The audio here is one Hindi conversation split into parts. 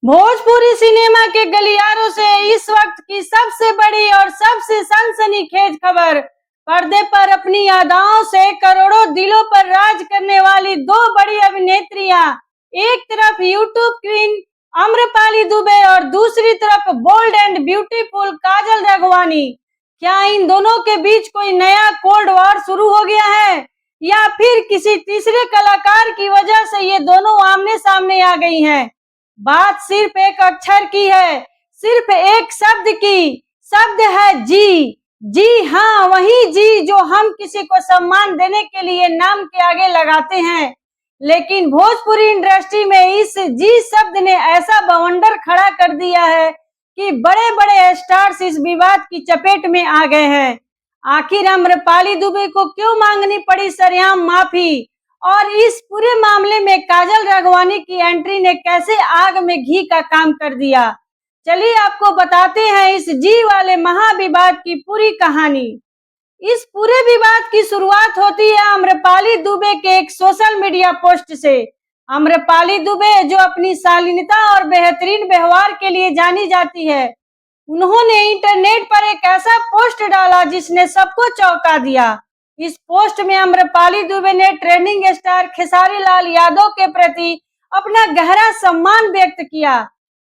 भोजपुरी सिनेमा के गलियारों से इस वक्त की सबसे बड़ी और सबसे सनसनीखेज खबर। पर्दे पर अपनी अदाओं से करोड़ों दिलों पर राज करने वाली दो बड़ी अभिनेत्रियां, एक तरफ यूट्यूब क्वीन आम्रपाली दुबे और दूसरी तरफ बोल्ड एंड ब्यूटीफुल काजल राघवानी। क्या इन दोनों के बीच कोई नया कोल्ड वॉर शुरू हो गया है या फिर किसी तीसरे कलाकार की वजह से ये दोनों आमने सामने आ गई हैं? बात सिर्फ एक अक्षर की है, सिर्फ एक शब्द की। शब्द है जी। जी हाँ, वही जी जो हम किसी को सम्मान देने के लिए नाम के आगे लगाते हैं। लेकिन भोजपुरी इंडस्ट्री में इस जी शब्द ने ऐसा बवंडर खड़ा कर दिया है कि बड़े बड़े स्टार्स इस विवाद की चपेट में आ गए हैं। आखिर आम्रपाली दुबे को क्यों मांगनी पड़ी सरेआम माफी, और इस पूरे मामले में काजल राघवानी की एंट्री ने कैसे आग में घी का काम कर दिया, चलिए आपको बताते हैं इस जी वाले महाविवाद की पूरी कहानी। इस पूरे विवाद की शुरुआत होती है आम्रपाली दुबे के एक सोशल मीडिया पोस्ट से। आम्रपाली दुबे जो अपनी शालीनता और बेहतरीन व्यवहार के लिए जानी जाती है, उन्होंने इंटरनेट पर एक ऐसा पोस्ट डाला जिसने सबको चौंका दिया। इस पोस्ट में आम्रपाली दुबे ने ट्रेंडिंग स्टार खेसारी लाल यादव के प्रति अपना गहरा सम्मान व्यक्त किया।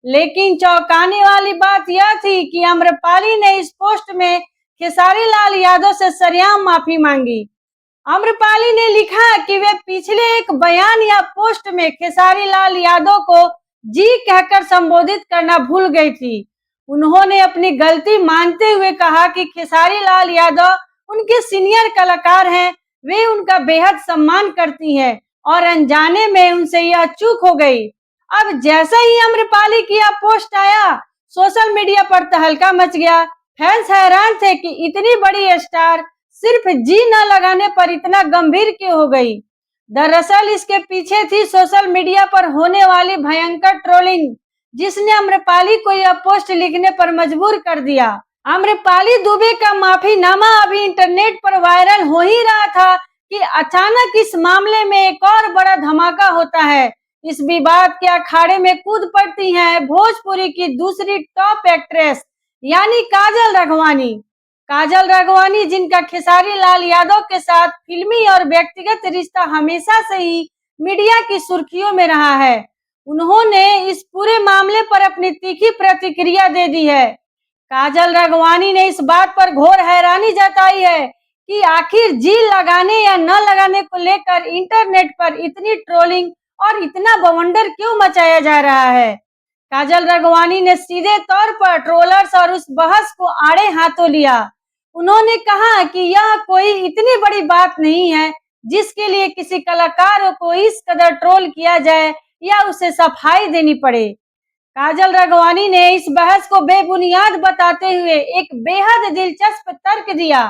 लेकिन चौंकाने वाली बात यह थी कि आम्रपाली ने इस पोस्ट में खेसारी लाल यादव से सरेआम माफी मांगी। आम्रपाली ने लिखा कि वे पिछले एक बयान या पोस्ट में खेसारी लाल यादव को जी कहकर संबोधित करना भूल गई थी। उन्होंने अपनी गलती मानते हुए कहा कि खेसारी लाल यादव उनके सीनियर कलाकार हैं, वे उनका बेहद सम्मान करती हैं और अनजाने में उनसे यह चूक हो गई। अब जैसे ही आम्रपाली की यह पोस्ट आया, सोशल मीडिया पर तहलका मच गया। फैंस हैरान थे कि इतनी बड़ी स्टार सिर्फ जी न लगाने पर इतना गंभीर क्यों हो गई। दरअसल इसके पीछे थी सोशल मीडिया पर होने वाली भयंकर ट्रोलिंग, जिसने आम्रपाली को यह पोस्ट लिखने पर मजबूर कर दिया। आम्रपाली दुबे का माफीनामा अभी इंटरनेट पर वायरल हो ही रहा था कि अचानक इस मामले में एक और बड़ा धमाका होता है। इस विवाद के अखाड़े में कूद पड़ती हैं भोजपुरी की दूसरी टॉप एक्ट्रेस यानी काजल राघवानी। काजल राघवानी, जिनका खेसारी लाल यादव के साथ फिल्मी और व्यक्तिगत रिश्ता हमेशा से ही मीडिया की सुर्खियों में रहा है, उन्होंने इस पूरे मामले पर अपनी तीखी प्रतिक्रिया दे दी है। काजल राघवानी ने इस बात पर घोर हैरानी जताई है कि आखिर जी लगाने या न लगाने को लेकर इंटरनेट पर इतनी ट्रोलिंग और इतना बवंडर क्यों मचाया जा रहा है। काजल राघवानी ने सीधे तौर पर ट्रोलर्स और उस बहस को आड़े हाथों लिया। उन्होंने कहा कि यह कोई इतनी बड़ी बात नहीं है जिसके लिए किसी कलाकार को इस कदर ट्रोल किया जाए या उसे सफाई देनी पड़े। काजल राघवानी ने इस बहस को बेबुनियाद बताते हुए एक बेहद दिलचस्प तर्क दिया।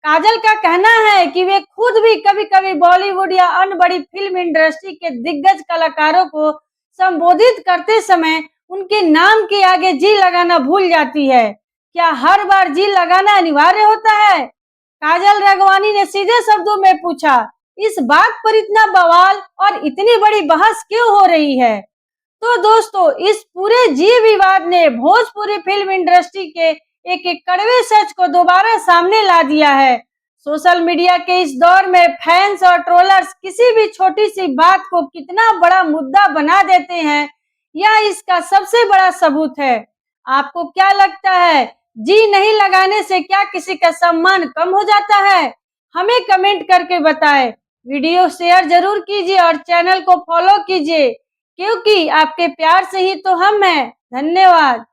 काजल का कहना है कि वे खुद भी कभी-कभी बॉलीवुड या अन्य बड़ी फिल्म इंडस्ट्री के दिग्गज कलाकारों को संबोधित करते समय उनके नाम के आगे जी लगाना भूल जाती है। क्या हर बार जी लगाना अनिवार्य होता है? काजल राघवानी ने सीधे शब्दों में पूछा। इस बात पर इतना बवाल और इतनी बड़ी बहस क्यों हो रही है? तो दोस्तों, इस पूरे जी विवाद ने भोजपुरी फिल्म इंडस्ट्री के एक एक कड़वे सच को दोबारा सामने ला दिया है। सोशल मीडिया के इस दौर में फैंस और ट्रोलर्स किसी भी छोटी सी बात को कितना बड़ा मुद्दा बना देते हैं, यह इसका सबसे बड़ा सबूत है। आपको क्या लगता है, जी नहीं लगाने से क्या किसी का सम्मान कम हो जाता है? हमें कमेंट करके बताएं। वीडियो शेयर जरूर कीजिए और चैनल को फॉलो कीजिए, क्योंकि आपके प्यार से ही तो हम हैं। धन्यवाद।